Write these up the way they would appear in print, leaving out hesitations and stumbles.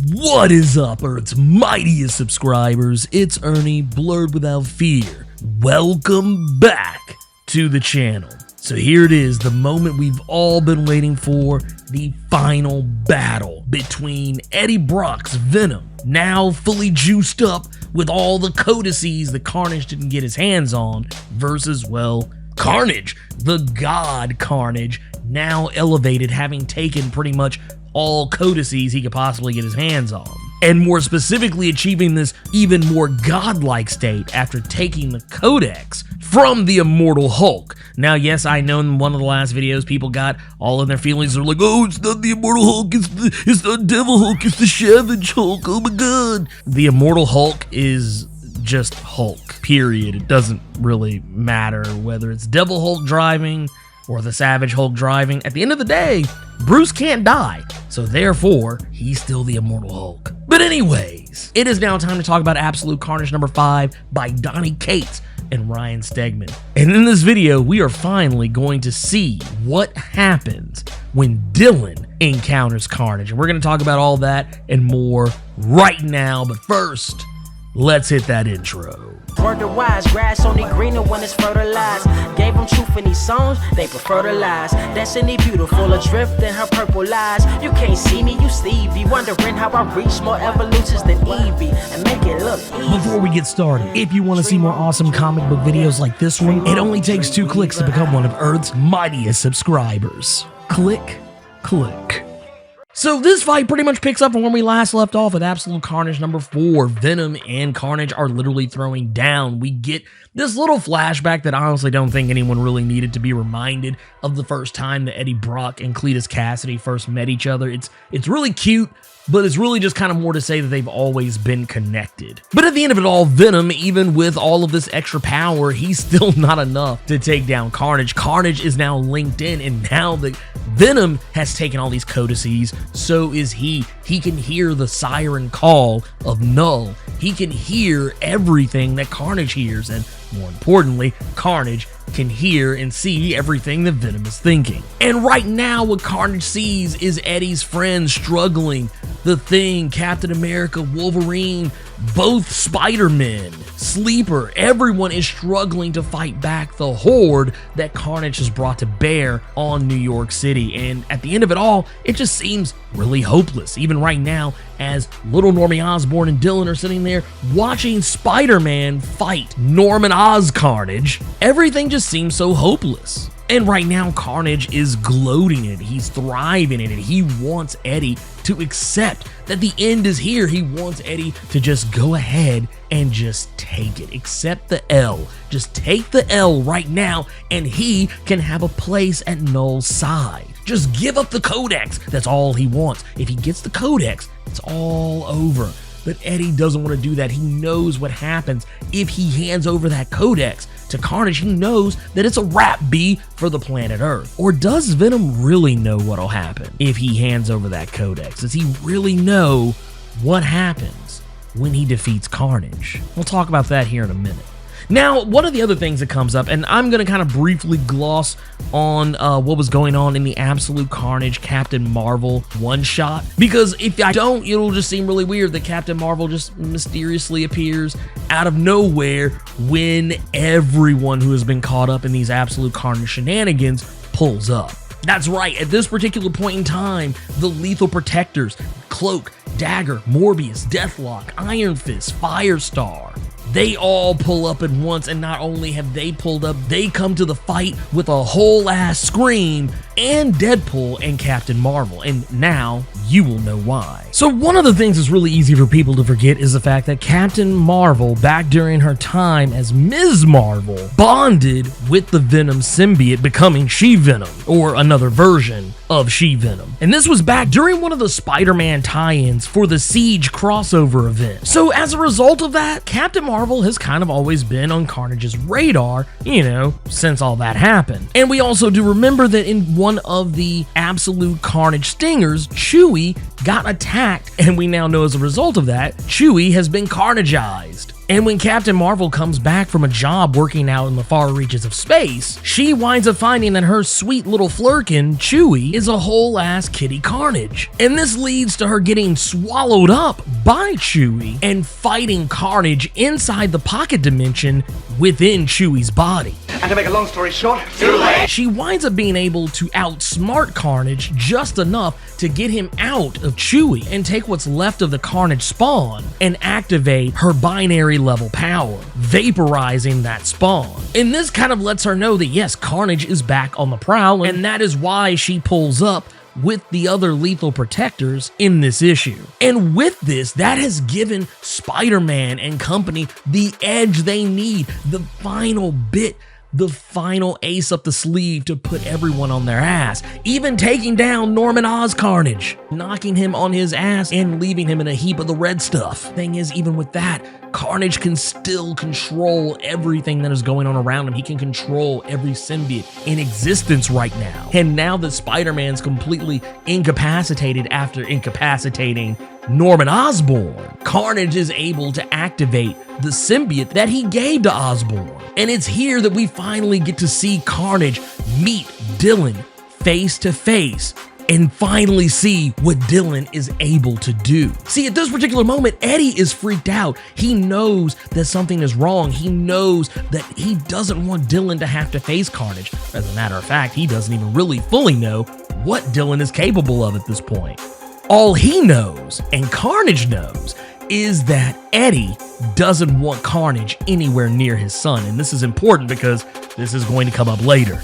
What is up, Earth's mightiest subscribers? It's Ernie, Blerd without fear. Welcome back to the channel. So here it is, the moment we've all been waiting for, the final battle between Eddie Brock's Venom, now fully juiced up with all the codices that Carnage didn't get his hands on, versus, well, Carnage, the God Carnage, now elevated, having taken pretty much all codices he could possibly get his hands on. And more specifically, achieving this even more godlike state after taking the codex from the Immortal Hulk. Now, yes, I know in one of the last videos, people got all in their feelings. They're like, oh, it's not the Immortal Hulk, it's not Devil Hulk, it's the Savage Hulk, oh my god. The Immortal Hulk is just Hulk, period. It doesn't really matter whether it's Devil Hulk driving or the Savage Hulk driving. At the end of the day, Bruce can't die, so therefore, he's still the Immortal Hulk. But anyways, it is now time to talk about Absolute Carnage number 5 by Donny Cates and Ryan Stegman. And in this video, we are finally going to see what happens when Dylan encounters Carnage. And we're going to talk about all that and more right now, but first, let's hit that intro. Word to wise, grass only greener when it's fertilized. Gave them truth in these songs, they prefer to lies. Destiny beautiful, adrift in her purple eyes. You can't see me, you Stevie, wondering how I reach more evolutions than Evie and make it look easy. Before we get started, if you want to see more awesome comic book videos like this one, it only takes 2 clicks to become one of Earth's mightiest subscribers. Click, click. So this fight pretty much picks up from when we last left off with Absolute Carnage number 4. Venom and Carnage are literally throwing down. We get this little flashback that I honestly don't think anyone really needed to be reminded of the first time that Eddie Brock and Cletus Cassidy first met each other. It's really cute, but it's really just kind of more to say that they've always been connected. But at the end of it all, Venom, even with all of this extra power, he's still not enough to take down Carnage. Carnage is now linked in, and now that Venom has taken all these codices, so is he. He can hear the siren call of Null. He can hear everything that Carnage hears, and more importantly, Carnage can hear and see everything that Venom is thinking. And right now, what Carnage sees is Eddie's friends struggling. The Thing, Captain America, Wolverine, both Spider-Men, Sleeper, everyone is struggling to fight back the horde that Carnage has brought to bear on New York City. And at the end of it all, it just seems really hopeless. Even right now, as little Normie Osborn and Dylan are sitting there watching Spider-Man fight Norman Oz Carnage, everything just seems so hopeless. And right now, Carnage is gloating in it. He's thriving in it. He wants Eddie to accept that the end is here. He wants Eddie to just go ahead and just take it. Accept the L. Just take the L right now, and he can have a place at Null's side. Just give up the codex. That's all he wants. If he gets the codex, it's all over. But Eddie doesn't want to do that. He knows what happens if he hands over that codex to Carnage. He knows that it's a wrap B for the planet Earth. Or does Venom really know what'll happen if he hands over that codex? Does he really know what happens when he defeats Carnage? We'll talk about that here in a minute. Now, one of the other things that comes up, and I'm going to kind of briefly gloss on what was going on in the Absolute Carnage Captain Marvel one-shot, because if I don't, it'll just seem really weird that Captain Marvel just mysteriously appears out of nowhere when everyone who has been caught up in these Absolute Carnage shenanigans pulls up. That's right, at this particular point in time, the Lethal Protectors, Cloak, Dagger, Morbius, Deathlock, Iron Fist, Firestar, they all pull up at once, and not only have they pulled up, they come to the fight with a whole ass Scream and Deadpool and Captain Marvel, and now you will know why. So one of the things that's really easy for people to forget is the fact that Captain Marvel, back during her time as Ms. Marvel, bonded with the Venom symbiote, becoming She-Venom, or another version of She-Venom. And this was back during one of the Spider-Man tie-ins for the Siege crossover event. So as a result of that, Captain Marvel has kind of always been on Carnage's radar, you know, since all that happened. And we also do remember that in one of the Absolute Carnage stingers, Chewie got attacked, and we now know as a result of that, Chewie has been carnageized. And when Captain Marvel comes back from a job working out in the far reaches of space, she winds up finding that her sweet little flirkin, Chewie, is a whole-ass kitty Carnage. And this leads to her getting swallowed up by Chewie and fighting Carnage inside the pocket dimension within Chewie's body. And to make a long story short, too late. She winds up being able to outsmart Carnage just enough to get him out of Chewie and take what's left of the Carnage spawn and activate her binary level power, vaporizing that spawn. And this kind of lets her know that yes, Carnage is back on the prowl, and that is why she pulls up with the other lethal protectors in this issue. And with this, that has given Spider-Man and company the edge they need, the final bit, the final ace up the sleeve to put everyone on their ass, even taking down Norman Oz Carnage, knocking him on his ass and leaving him in a heap of the red stuff. Thing is, even with that, Carnage can still control everything that is going on around him. He can control every symbiote in existence right now. And now that Spider-Man's completely incapacitated after incapacitating Norman Osborn, Carnage is able to activate the symbiote that he gave to Osborn. And it's here that we finally get to see Carnage meet Dylan face to face and finally see what Dylan is able to do. See, at this particular moment, Eddie is freaked out. He knows that something is wrong. He knows that he doesn't want Dylan to have to face Carnage. As a matter of fact, he doesn't even really fully know what Dylan is capable of at this point. All he knows, and Carnage knows, is that Eddie doesn't want Carnage anywhere near his son. And this is important because this is going to come up later.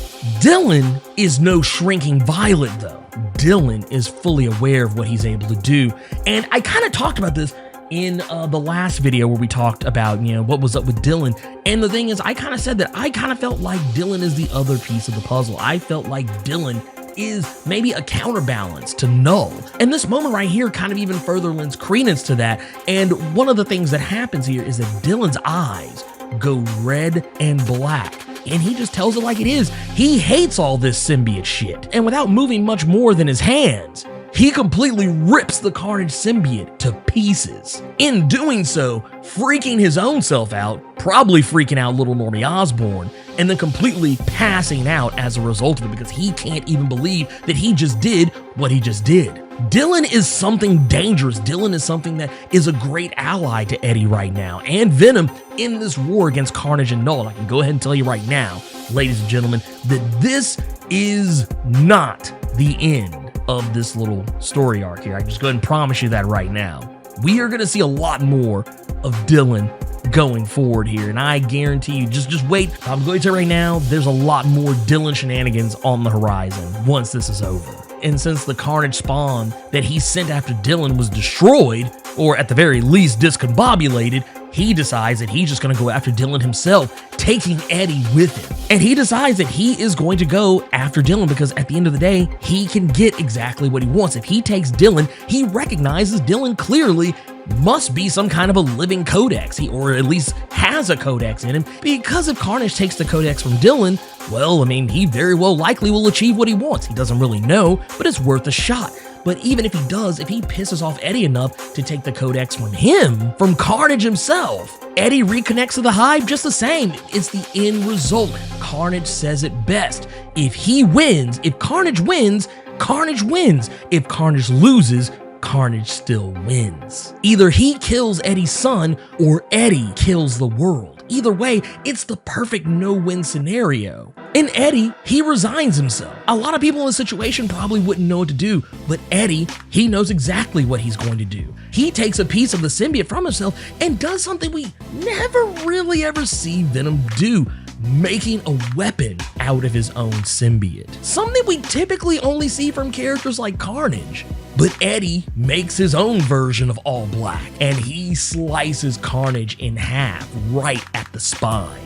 Dylan is no shrinking violet, though. Dylan is fully aware of what he's able to do. And I kind of talked about this in the last video where we talked about, what was up with Dylan. And the thing is, I kind of said that I kind of felt like Dylan is the other piece of the puzzle. I felt like Dylan is maybe a counterbalance to Null. And this moment right here kind of even further lends credence to that. And one of the things that happens here is that Dylan's eyes go red and black. And he just tells it like it is. He hates all this symbiote shit. And without moving much more than his hands, he completely rips the Carnage symbiote to pieces. In doing so, freaking his own self out, probably freaking out little Normie Osborn, and then completely passing out as a result of it because he can't even believe that he just did what he just did. Dylan is something dangerous. Dylan is something that is a great ally to Eddie right now, and Venom in this war against Carnage and Null. I can go ahead and tell you right now, ladies and gentlemen, that this is not the end of this little story arc here. I can just go ahead and promise you that right now. We are going to see a lot more of Dylan going forward here, and I guarantee you, just wait. I'm going to tell you right now, there's a lot more Dylan shenanigans on the horizon once this is over. And since the Carnage spawn that he sent after Dylan was destroyed, or at the very least discombobulated, he decides that he's just going to go after Dylan himself, taking Eddie with him. And he decides that he is going to go after Dylan because at the end of the day, he can get exactly what he wants. If he takes Dylan, he recognizes Dylan clearly must be some kind of a living codex, or at least has a codex in him, because if Carnage takes the codex from Dylan, well, I mean, he very well likely will achieve what he wants. He doesn't really know, but it's worth a shot. But even if he does, if he pisses off Eddie enough to take the codex from him, from Carnage himself, Eddie reconnects to the Hive just the same. It's the end result. Carnage says it best. If he wins, if Carnage wins, Carnage wins. If Carnage loses, Carnage still wins. Either he kills Eddie's son or Eddie kills the world. Either way, it's the perfect no-win scenario. And Eddie, he resigns himself. A lot of people in this situation probably wouldn't know what to do, but Eddie, he knows exactly what he's going to do. He takes a piece of the symbiote from himself and does something we never really ever see Venom do, making a weapon out of his own symbiote. Something we typically only see from characters like Carnage. But Eddie makes his own version of All Black, and he slices Carnage in half right at the spine.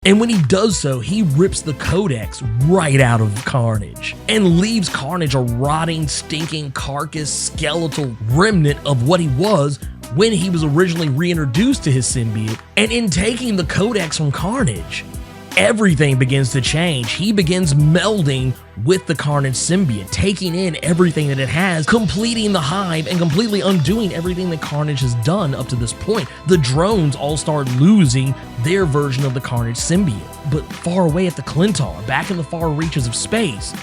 And when he does so, he rips the codex right out of Carnage and leaves Carnage a rotting, stinking carcass, skeletal remnant of what he was when he was originally reintroduced to his symbiote. And in taking the codex from Carnage, everything begins to change. He begins melding with the Carnage symbiote, taking in everything that it has, completing the hive, and completely undoing everything that Carnage has done up to this point. The drones all start losing their version of the Carnage symbiote. But far away at the Clintar, back in the far reaches of space,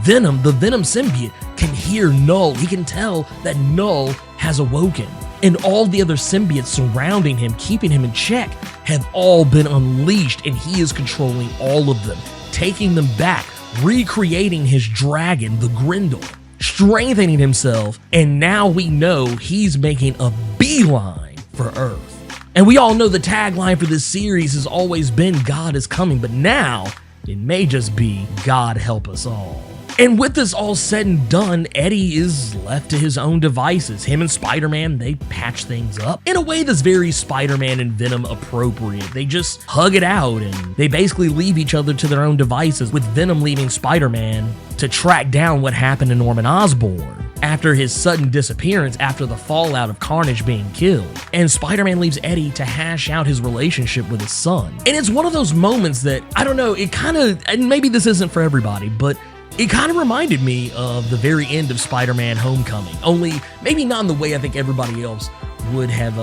Venom, the Venom symbiote, can hear Null. He can tell that Null has awoken. And all the other symbiotes surrounding him, keeping him in check, have all been unleashed, and he is controlling all of them, taking them back, recreating his dragon, the Grendel, strengthening himself, and now we know he's making a beeline for Earth. And we all know the tagline for this series has always been God is coming, but now it may just be God help us all. And with this all said and done, Eddie is left to his own devices. Him and Spider-Man, they patch things up in a way that's very Spider-Man and Venom appropriate. They just hug it out and they basically leave each other to their own devices, with Venom leaving Spider-Man to track down what happened to Norman Osborn after his sudden disappearance after the fallout of Carnage being killed. And Spider-Man leaves Eddie to hash out his relationship with his son. And it's one of those moments that, I don't know, it kind of, and maybe this isn't for everybody, but it kind of reminded me of the very end of Spider-Man Homecoming, only maybe not in the way I think everybody else would have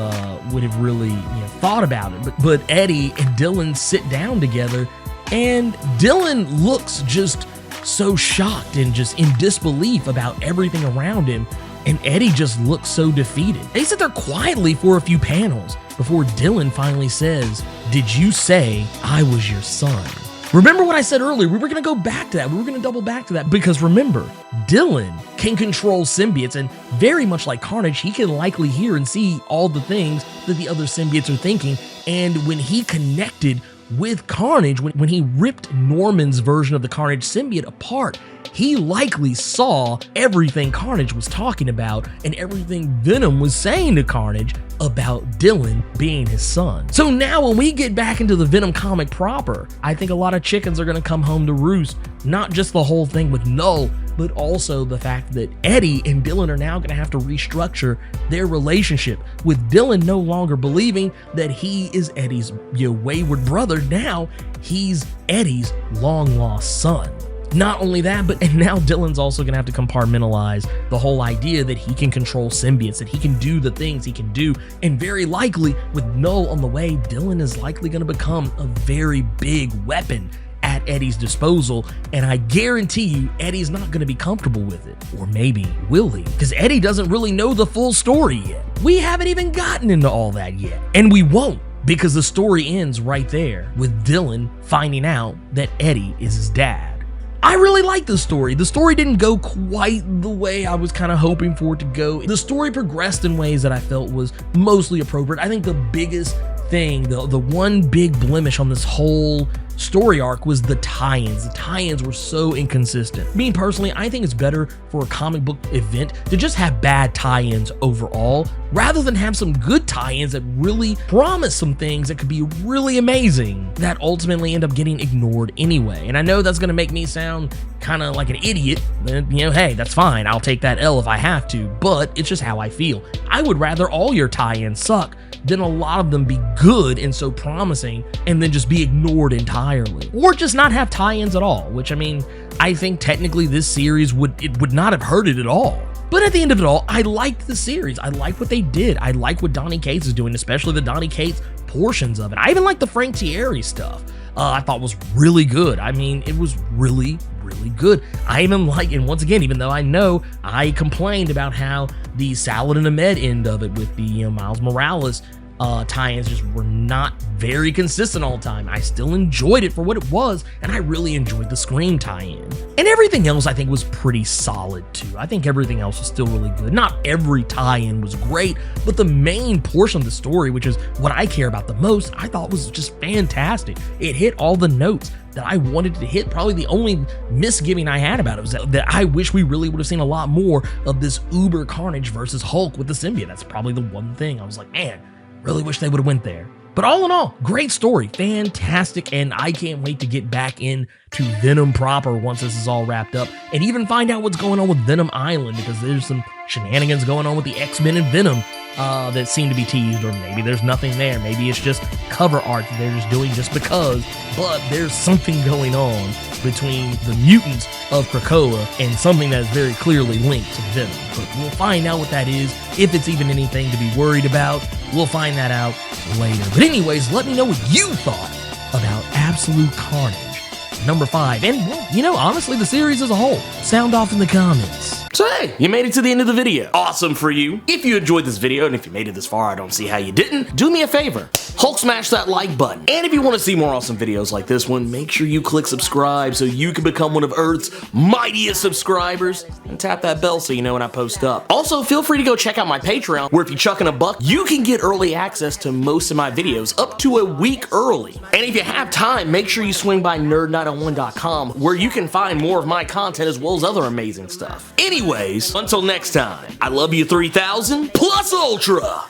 really thought about it. But Eddie and Dylan sit down together, and Dylan looks just so shocked and just in disbelief about everything around him, and Eddie just looks so defeated. They sit there quietly for a few panels before Dylan finally says, "Did you say I was your son?" Remember what I said earlier, we were going to go back to that, we were going to double back to that, because remember, Dylan can control symbiotes, and very much like Carnage, he can likely hear and see all the things that the other symbiotes are thinking, and when he connected with Carnage, when he ripped Norman's version of the Carnage symbiote apart, he likely saw everything Carnage was talking about and everything Venom was saying to Carnage about Dylan being his son. So now when we get back into the Venom comic proper, I think a lot of chickens are going to come home to roost. Not just the whole thing with Null, but also the fact that Eddie and Dylan are now going to have to restructure their relationship, with Dylan no longer believing that he is Eddie's wayward brother. Now he's Eddie's long-lost son. Not only that, but now Dylan's also gonna have to compartmentalize the whole idea that he can control symbiotes, that he can do the things he can do, and very likely with Null on the way, Dylan is likely gonna become a very big weapon at Eddie's disposal, and I guarantee you Eddie's not gonna be comfortable with it. Or maybe will he? Because Eddie doesn't really know the full story yet. We haven't even gotten into all that yet, and we won't, because the story ends right there with Dylan finding out that Eddie is his dad. I really like this story. The story didn't go quite the way I was kind of hoping for it to go. The story progressed in ways that I felt was mostly appropriate. I think the biggest thing, the one big blemish on this whole story arc was the tie-ins. The tie-ins were so inconsistent. Me personally, I think it's better for a comic book event to just have bad tie-ins overall, rather than have some good tie-ins that really promise some things that could be really amazing that ultimately end up getting ignored anyway. And I know that's gonna make me sound kind of like an idiot, but hey, that's fine. I'll take that L if I have to, but it's just how I feel. I would rather all your tie-ins suck than a lot of them be good and so promising and then just be ignored entirely, or just not have tie-ins at all, which I mean, I think technically this series would not have hurt it at all. But at the end of it all, I liked the series. I like what they did. I like what Donny Cates is doing, especially the Donny Cates portions of it. I even like the Frank Thierry stuff. I thought was really good. I mean, it was really good. I even like, and once again, even though I know I complained about how the Saladin Ahmed end of it with the Miles Morales tie-ins just were not very consistent all the time, I still enjoyed it for what it was, and I really enjoyed the Scream tie-in. And everything else I think was pretty solid too. I think everything else was still really good. Not every tie-in was great, but the main portion of the story, which is what I care about the most, I thought was just fantastic. It hit all the notes that I wanted to hit. Probably the only misgiving I had about it was that I wish we really would have seen a lot more of this Uber Carnage versus Hulk with the symbiote. That's probably the one thing I was like, man, really wish they would have went there. But all in all, great story, fantastic, and I can't wait to get back into to Venom proper once this is all wrapped up, and even find out what's going on with Venom Island, because there's some shenanigans going on with the X-Men and Venom that seem to be teased, or maybe there's nothing there. Maybe it's just cover art that they're just doing just because, but there's something going on between the mutants of Krakoa and something that is very clearly linked to Venom. But we'll find out what that is, if it's even anything to be worried about. We'll find that out later. But anyways, let me know what you thought about Absolute Carnage number 5, and, well, you know, honestly, the series as a whole. Sound off in the comments. So hey, you made it to the end of the video. Awesome for you. If you enjoyed this video, and if you made it this far, I don't see how you didn't, do me a favor. Hulk smash that like button. And if you want to see more awesome videos like this one, make sure you click subscribe so you can become one of Earth's mightiest subscribers, and tap that bell so you know when I post up. Also, feel free to go check out my Patreon, where if you chuck in $1, you can get early access to most of my videos up to a week early. And if you have time, make sure you swing by nerd901.com, where you can find more of my content as well as other amazing stuff. Anyways, until next time, I love you 3000 plus ultra!